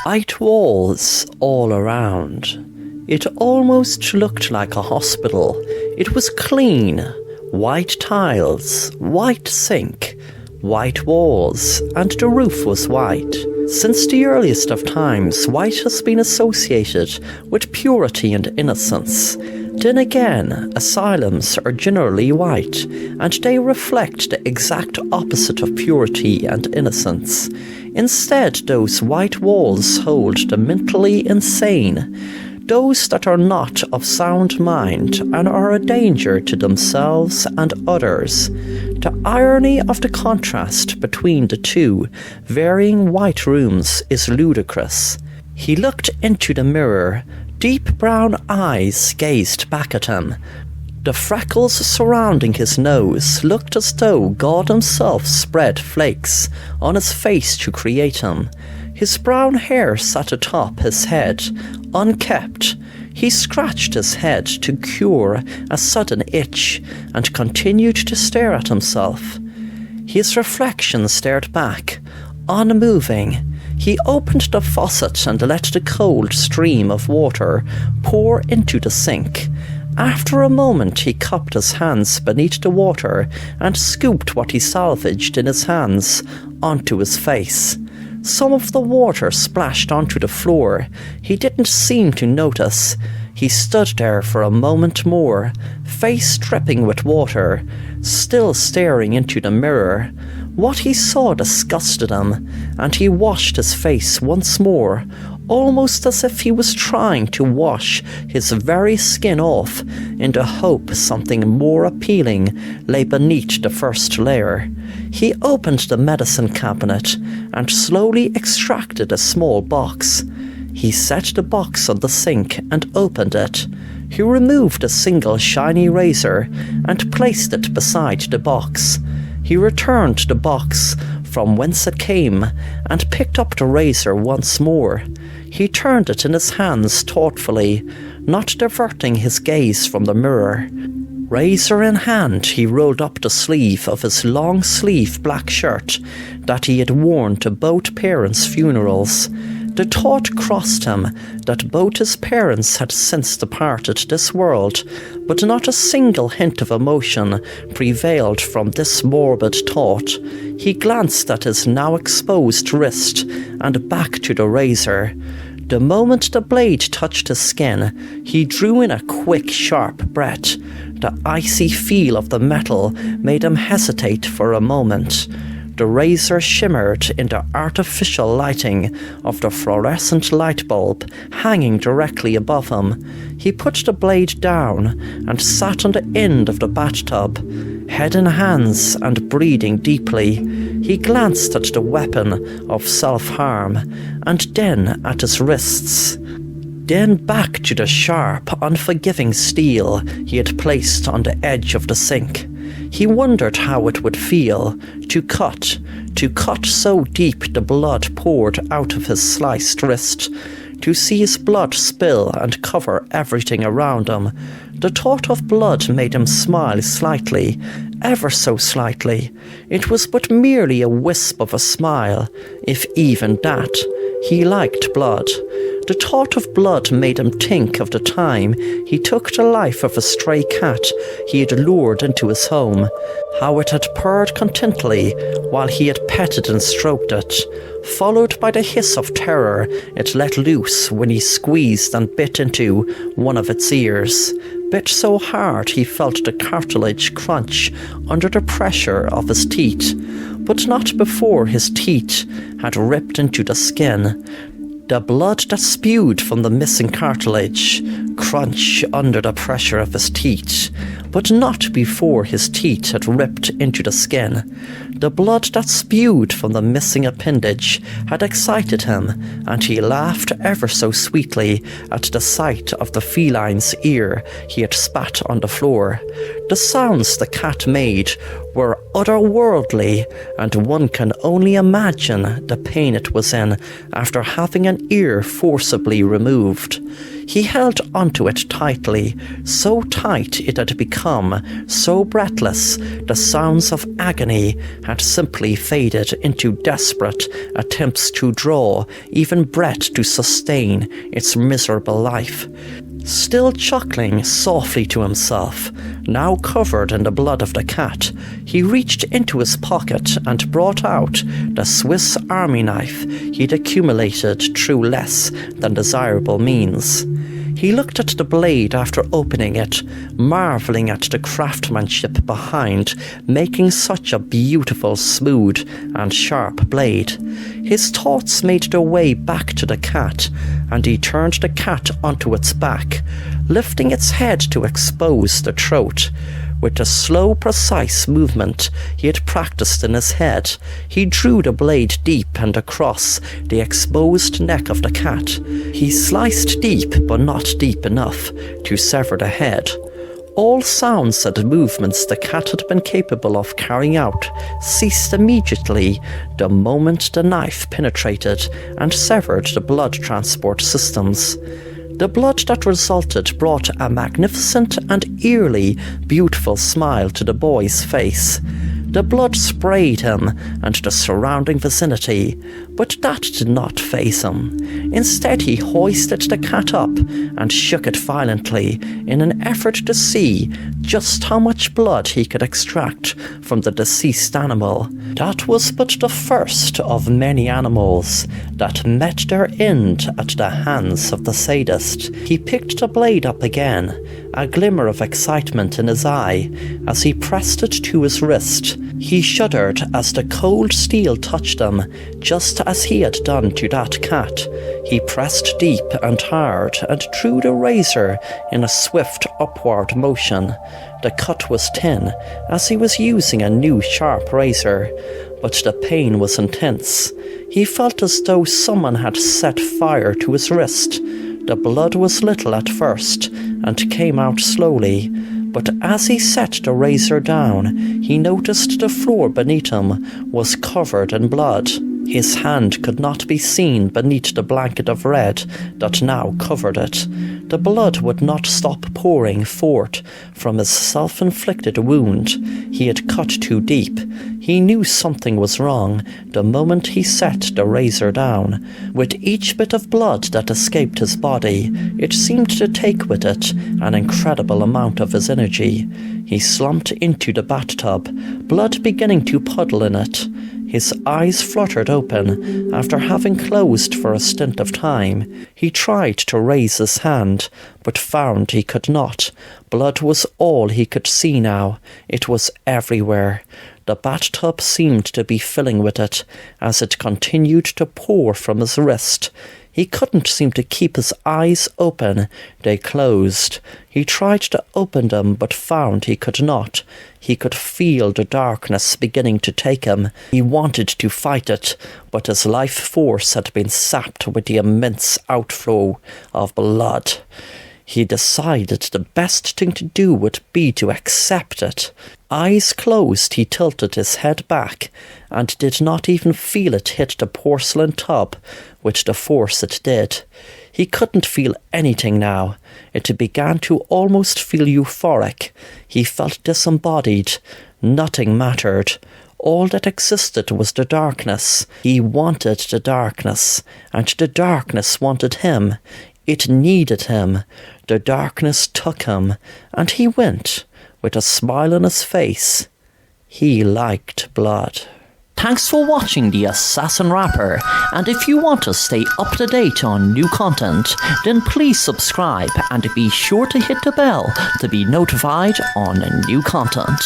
White walls all around. It almost looked like a hospital. It was clean. White tiles, white sink, white walls, and the roof was white. Since the earliest of times, white has been associated with purity and innocence. Then again, asylums are generally white, and they reflect the exact opposite of purity and innocence. Instead, those white walls hold the mentally insane, those that are not of sound mind and are a danger to themselves and others. The irony of the contrast between the two varying white rooms is ludicrous. He looked into the mirror. Deep brown eyes gazed back at him. The freckles surrounding his nose looked as though God himself spread flakes on his face to create him. His brown hair sat atop his head, unkempt. He scratched his head to cure a sudden itch and continued to stare at himself. His reflection stared back, unmoving. He opened the faucet and let the cold stream of water pour into the sink. After a moment, he cupped his hands beneath the water and scooped what he salvaged in his hands onto his face. Some of the water splashed onto the floor. He didn't seem to notice. He stood there for a moment more, face dripping with water, still staring into the mirror. What he saw disgusted him, and he washed his face once more, almost as if he was trying to wash his very skin off in the hope something more appealing lay beneath the first layer. He opened the medicine cabinet and slowly extracted a small box. He set the box on the sink and opened it. He removed a single shiny razor and placed it beside the box. He returned the box from whence it came and picked up the razor once more. He turned it in his hands thoughtfully, not diverting his gaze from the mirror. Razor in hand, he rolled up the sleeve of his long-sleeve black shirt that he had worn to both parents' funerals. The thought crossed him that both his parents had since departed this world, but not a single hint of emotion prevailed from this morbid thought. He glanced at his now exposed wrist and back to the razor. The moment the blade touched his skin, he drew in a quick, sharp breath. The icy feel of the metal made him hesitate for a moment. The razor shimmered in the artificial lighting of the fluorescent light bulb hanging directly above him. He put the blade down and sat on the end of the bathtub, head in hands and breathing deeply. He glanced at the weapon of self-harm and then at his wrists. Then back to the sharp, unforgiving steel he had placed on the edge of the sink. He wondered how it would feel to cut so deep the blood poured out of his sliced wrist, to see his blood spill and cover everything around him. The thought of blood made him smile slightly, ever so slightly. It was but merely a wisp of a smile, if even that. He liked blood. The thought of blood made him think of the time he took the life of a stray cat he had lured into his home, how it had purred contentedly while he had petted and stroked it, followed by the hiss of terror it let loose when he squeezed and bit into one of its ears, bit so hard he felt the cartilage crunch under the pressure of his teeth, but not before his teeth had ripped into the skin. The blood that spewed from the missing cartilage crunch under the pressure of his teeth, but not before his teeth had ripped into the skin. The blood that spewed from the missing appendage had excited him, and he laughed ever so sweetly at the sight of the feline's ear he had spat on the floor. The sounds the cat made were otherworldly, and one can only imagine the pain it was in after having an ear forcibly removed. He held onto it tightly, so tight it had become so breathless the sounds of agony had simply faded into desperate attempts to draw even breath to sustain its miserable life. Still chuckling softly to himself, now covered in the blood of the cat, he reached into his pocket and brought out the Swiss Army knife he'd accumulated through less than desirable means. He looked at the blade after opening it, marvelling at the craftsmanship behind making such a beautiful, smooth and sharp blade. His thoughts made their way back to the cat, and he turned the cat onto its back, lifting its head to expose the throat. With a slow, precise movement he had practiced in his head, he drew the blade deep and across the exposed neck of the cat. He sliced deep, but not deep enough to sever the head. All sounds and movements the cat had been capable of carrying out ceased immediately the moment the knife penetrated and severed the blood transport systems. The blood that resulted brought a magnificent and eerily beautiful smile to the boy's face. The blood sprayed him and the surrounding vicinity, but that did not faze him. Instead, he hoisted the cat up and shook it violently in an effort to see just how much blood he could extract from the deceased animal. That was but the first of many animals that met their end at the hands of the sadist. He picked the blade up again, a glimmer of excitement in his eye as he pressed it to his wrist. He shuddered as the cold steel touched him, just as he had done to that cat. He pressed deep and hard and drew the razor in a swift upward motion. The cut was thin, as he was using a new sharp razor, but the pain was intense. He felt as though someone had set fire to his wrist. The blood was little at first, and came out slowly, but as he set the razor down, he noticed the floor beneath him was covered in blood. His hand could not be seen beneath the blanket of red that now covered it. The blood would not stop pouring forth from his self-inflicted wound. He had cut too deep. He knew something was wrong the moment he set the razor down. With each bit of blood that escaped his body, it seemed to take with it an incredible amount of his energy. He slumped into the bathtub, blood beginning to puddle in it. His eyes fluttered open after having closed for a stint of time. He tried to raise his hand, but found he could not. Blood was all he could see now. It was everywhere. The bathtub seemed to be filling with it as it continued to pour from his wrist. He couldn't seem to keep his eyes open. They closed. He tried to open them, but found he could not. He could feel the darkness beginning to take him. He wanted to fight it, but his life force had been sapped with the immense outflow of blood. He decided the best thing to do would be to accept it. Eyes closed, he tilted his head back, and did not even feel it hit the porcelain tub with the force it did. He couldn't feel anything now. It began to almost feel euphoric. He felt disembodied. Nothing mattered. All that existed was the darkness. He wanted the darkness, and the darkness wanted him. It needed him. The darkness took him, and he went, with a smile on his face. He liked blood. Thanks for watching The Assassin Rapper, and if you want to stay up to date on new content, then please subscribe and be sure to hit the bell to be notified on new content.